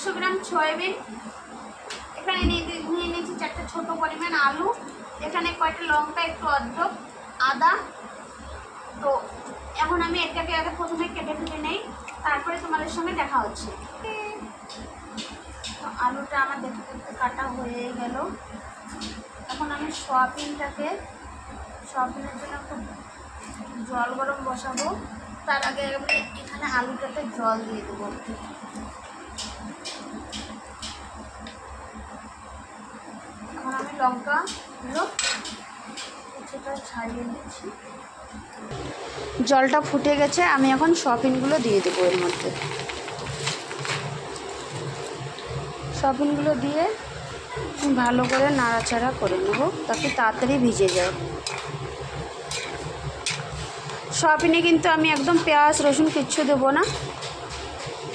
100 গ্রাম soybean, এখানে নিয়ে নিয়েছি 4টা ছোট পরিমাণ আলু, এখানে কয়টা লঙ্কা, একটু অদ্রক, আদা। তো এখন আমি এটাকে আগে প্রথমে কেটে ফেলে নেই, তারপরে তোমাদের সঙ্গে দেখা হচ্ছে। তো আলুটা আমার দেখতে দেখতে কাটা হয়ে গেল। এখন আমি সয়াবিনের জন্য একটু জল গরম বসাবো। তার আগে এখানে আলুটাতে জল দিয়ে দেবো। এখন আমি লঙ্কাগুলো কিছুটা ছাড়িয়ে নিচ্ছি। জলটা ফুটে গেছে, আমি এখন সয়াবিনগুলো দিয়ে দেবো এর মধ্যে। সয়াবিনগুলো দিয়ে ভালো করে নাড়াচাড়া করে নেব, তাতে তাড়াতাড়ি ভিজে যায়। সয়াবিনে কিন্তু আমি একদম পেঁয়াজ রসুন কিচ্ছু দেবো না,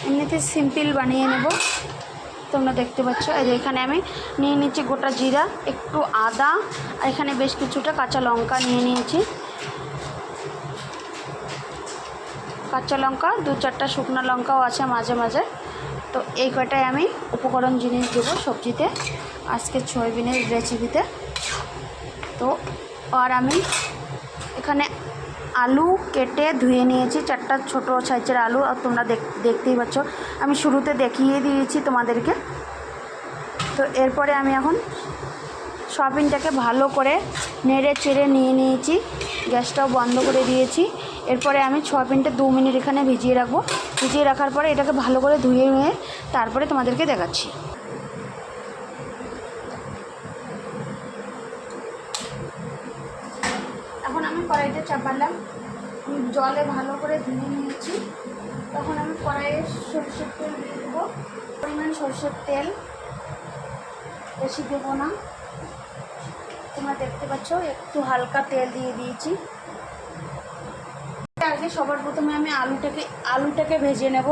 এমনিতে সিম্পল বানিয়ে নেব। তোমরা দেখতে পাচ্ছ এখানে আমি নিয়ে নিচ্ছি গোটা জিরা, একটু আদা, আর এখানে বেশ কিছুটা কাঁচা লঙ্কা নিয়ে নিয়েছি। কাঁচা লঙ্কা 2-4টা শুকনো লঙ্কাও আছে মাঝে মাঝে। তো এই কয়টাই আমি উপকরণ জিনিস দেবো সবজিতে, আজকে সয়াবিনের রেসিপিতে। তো আর আমি এখানে আলু কেটে ধুয়ে নিয়েছি, 4টা ছোটো সাইজের আলু। আর তোমরা দেখতেই পাচ্ছ, আমি শুরুতে দেখিয়ে দিয়েছি তোমাদেরকে। তো এরপরে আমি এখন সয়াবিনটাকে ভালো করে নেড়ে চেড়ে নিয়ে নিয়েছি, গ্যাসটাও বন্ধ করে দিয়েছি। এরপরে আমি সয়াবিনটা 2 মিনিট এখানে ভিজিয়ে রাখবো। ভিজিয়ে রাখার পরে এটাকে ভালো করে ধুয়ে নিয়ে তারপরে তোমাদেরকে দেখাচ্ছি। এখন আমি কড়াইতে চাপালাম, জলে ভালো করে ধুয়ে নিয়েছি। তখন আমি কড়াইয়ে সরষের তেল দিয়ে দেবো, পরিমাণ সরষের তেল, বেশি দেবো না। তোমরা দেখতে পাচ্ছ একটু হালকা তেল দিয়ে দিয়েছি। আগে সবার প্রথমে আমি আলুটাকে ভেজে নেব।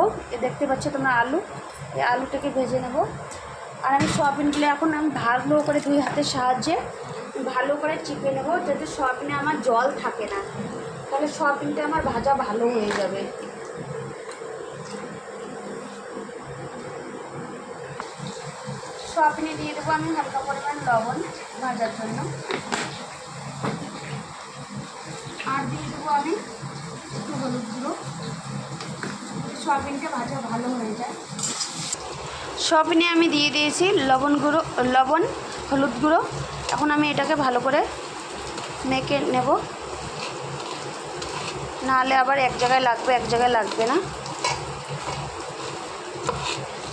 দেখতে পাচ্ছ তোমরা এই আলুটাকে ভেজে নেব। আর আমি সয়াবিনগুলো এখন আমি ভালো করে ধুই হাতের সাহায্যে ভালো করে চিপে নেব, যাতে সয়াবিনে আমার জল থাকে না, তাহলে সয়াবিনটা আমার ভাজা ভালো হয়ে যাবে। সয়াবিনে দিয়ে দেবো আমি হালকা পরিমাণ লবণ ভাজার জন্য, আর দিয়ে দেবো আমি একটু হলুদ গুঁড়ো, সয়াবিনটা ভাজা ভালো হয়ে যায়। সয়াবিনে আমি দিয়ে দিয়েছি লবণ হলুদ গুঁড়ো। এখন আমি এটাকে ভালো করে মেখে নেব, নাহলে আবার এক জায়গায় লাগবে না।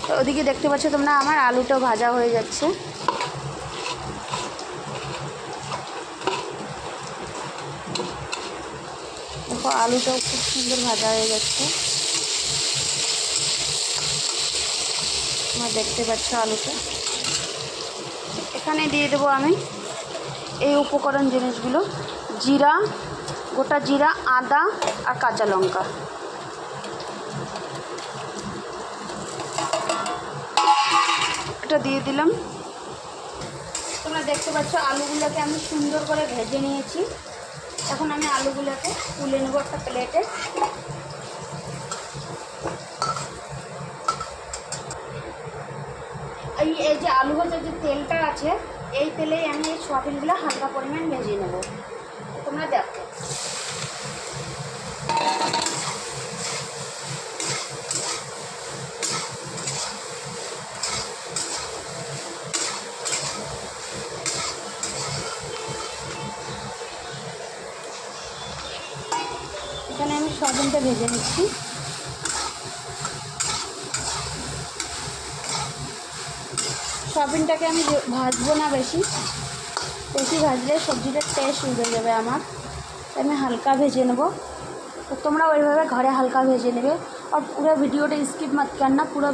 তো ওদিকে দেখতে পাচ্ছ তোমরা আমার আলুটাও ভাজা হয়ে যাচ্ছে। দেখো আলুটাও খুব সুন্দর ভাজা হয়ে যাচ্ছে, তোমরা দেখতে পাচ্ছ আলুটা। এখানে দিয়ে দেবো আমি এই উপকরণ জিনিসগুলো, জিরা, গোটা জিরা, আদা আর কাঁচা লঙ্কা। এটা দিয়ে দিলাম। তোমরা দেখতে পাচ্ছ আলুগুলোকে আমি সুন্দর করে ভেজে নিয়েছি। এখন আমি আলুগুলোকে তুলে নেবো একটা প্লেটে। এই যে আলু ভাজার যে তেলটা আছে, এই তেলেই আমি এই সয়াবিনগুলো হালকা পরিমাণ ভেজে নেব। তোমরা দেখো এখানে আমি সয়াবিনটা ভেজে নিচ্ছি। সয়াবিনটাকে আমি ভাজবো না, বেশি ভাজলে সবজিটার টেস্ট উড়ে যাবে আমার, আমি হালকা ভেজে নেব। তো তোমরা ওইভাবে ঘরে হালকা ভেজে নেবে। আর পুরো ভিডিওটা স্কিপ মত করনা, পুরো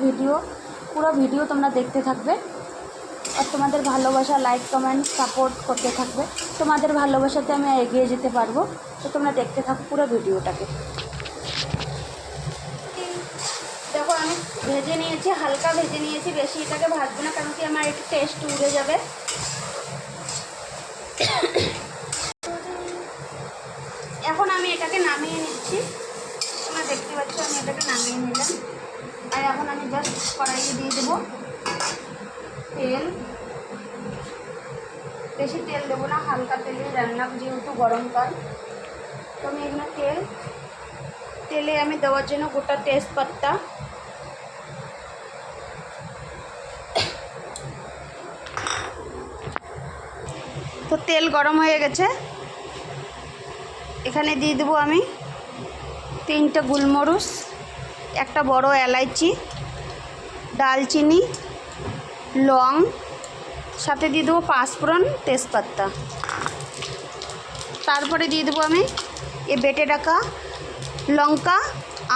ভিডিও তোমরা দেখতে থাকবে। আর তোমাদের ভালোবাসা, লাইক, কমেন্ট, সাপোর্ট করতে থাকবে। তোমাদের ভালোবাসাতে আমি এগিয়ে যেতে পারবো। তো তোমরা দেখতে থাকো পুরো ভিডিওটাকে। দেখো আমি ভেজে নিয়েছি, হালকা ভেজে নিয়েছি, বেশি এটাকে ভাজবো না, কারণ কি আমার একটু টেস্ট উড়ে যাবে। এখন আমি এটাকে নামিয়ে নিচ্ছি। তোমরা দেখতে পাচ্ছ আমি এটাকে নামিয়ে নিলাম। আর এখন আমি জাস্ট কড়াইয়ে দিয়ে দেবো তেল। বেশি তেল দেবো না, হালকা তেলে রান্না, যেহেতু গরমকাল। তো আমি এখানে তেলে আমি দেওয়ার জন্য গোটা তেজপাতা, তো তেল গরম হয়ে গেছে, এখানে দিয়ে দেবো আমি 3টে গোলমরিচ, একটা বড় এলাইচি, দালচিনি, লং, সাথে দিয়ে দেবো পাঁচফোড়ন, তেজপাতা। তারপরে দিয়ে দেবো আমি এই বেটে রাখা লঙ্কা,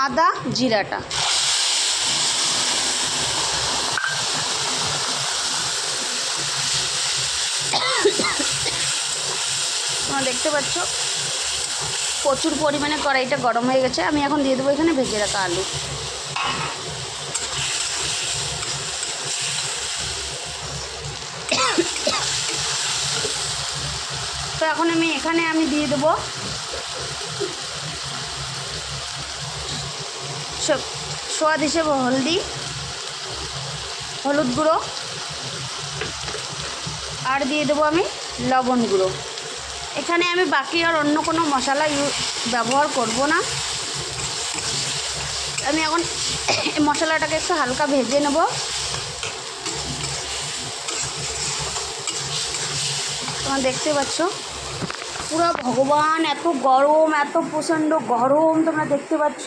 আদা, জিরাটা। তোমরা দেখতে পাচ্ছ প্রচুর পরিমাণে কড়াইটা গরম হয়ে গেছে। আমি এখন দিয়ে দেবো এখানে ভেজে রাখা আলু। তো এখন আমি এখানে দিয়ে দেবো স্বাদ হিসেবে হলুদ গুঁড়ো, আর দিয়ে দেবো আমি লবণ গুঁড়ো। এখানে আমি বাকি আর অন্য কোনো মশলা ব্যবহার করব না। আমি এখন এই মশলাটাকে একটু হালকা ভেজে নেব। তোমরা দেখতে পাচ্ছ পুরো ভগবান, এত গরম, এত প্রচণ্ড গরম। তোমরা দেখতে পাচ্ছ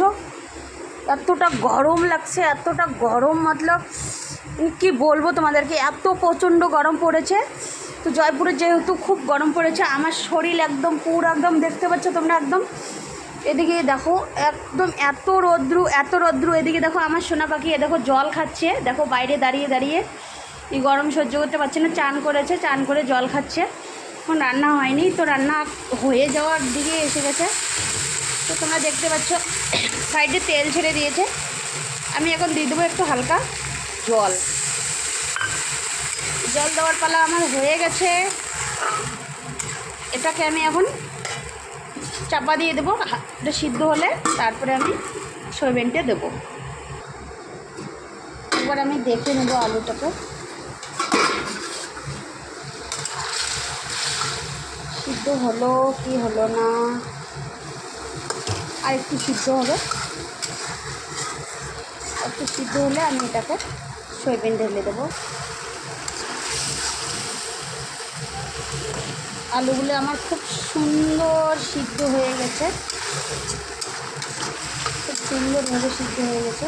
এতটা গরম লাগছে, এতটা গরম, মতলব কি বলবো তোমাদেরকে, এত প্রচণ্ড গরম পড়েছে। তো জয়পুরে যেহেতু খুব গরম পড়েছে, আমার শরীর একদম পুরো একদম দেখতে পাচ্ছ তোমরা, একদম এদিকে দেখো একদম এত রৌদ্র। এদিকে দেখো আমার সোনা পাখি, এ দেখো জল খাচ্ছে, দেখো বাইরে দাঁড়িয়ে দাঁড়িয়ে, এই গরম সহ্য করতে পারছে না, চান করেছে, চান করে জল খাচ্ছে। এখন রান্না হয়নি, তো রান্না হয়ে যাওয়ার দিকে এসে গেছে। তো তোমরা দেখতে পাচ্ছ সাইডে তেল ছেড়ে দিয়েছে। আমি এখন দিয়ে দেবো একটু হালকা জল দেওয়ার পালা আমার হয়ে গেছে। এটাকে আমি এখন চাপা দিয়ে দেবো, এটা সিদ্ধ হলে তারপরে আমি সয়াবিনটা দেবো। এবার আমি দেখে নেব আলুটাকে সিদ্ধ হলো কি হলো না, আর একটু সিদ্ধ হবে। একটু সিদ্ধ হলে আমি এটাকে সয়াবিন ঢেলে দেবো। আলুগুলো আমার খুব সুন্দর সিদ্ধ হয়ে গেছে, খুব সুন্দরভাবে সিদ্ধ হয়ে গেছে।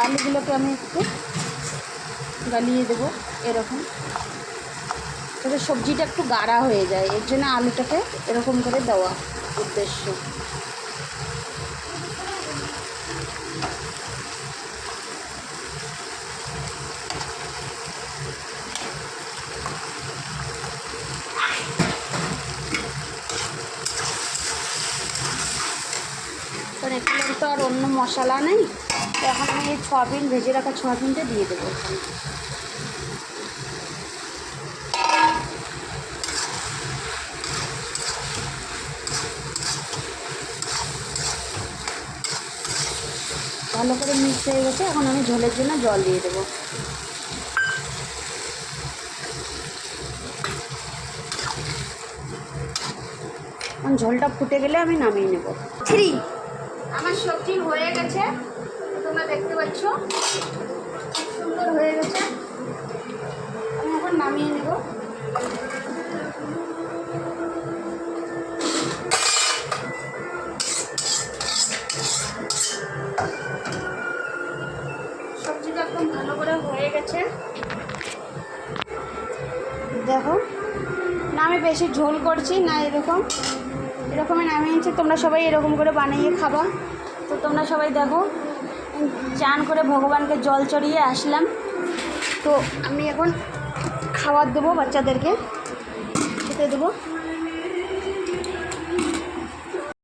আলুগুলোকে আমি একটু গালিয়ে দেবো এরকম, যাতে সবজিটা একটু গাঢ়া হয়ে যায়, এর জন্য আলুটাকে এরকম করে দেওয়া উদ্দেশ্য। কারণ এখানে তো আর অন্য মশলা নেই, তো এখন আমি এই সয়াবিন, ভেজে রাখা সয়াবিনটা দিয়ে দেবো এখানে। ভালো করে মিক্স হয়ে গেছে, এখন আমি ঝোলের জন্য জল দিয়ে দেবো। এখন ঝোলটা ফুটে গেলে আমি নামিয়ে নেব। আমার সবজি হয়ে গেছে, তোমরা দেখতে পাচ্ছ সুন্দর হয়ে গেছে। আমি এখন নামিয়ে নেব। সবজিটা একদম ভালো করে হয়ে গেছে, দেখো না আমি বেশি ঝোল করছি না, এরকমই নামিয়েছি। তোমরা সবাই এরকম করে বানিয়ে খাবা। তো তোমরা সবাই দেখো, চান করে ভগবানকে জল চড়িয়ে আসলাম। তো আমি এখন খাবার দেবো, বাচ্চাদেরকে খেতে দেবো।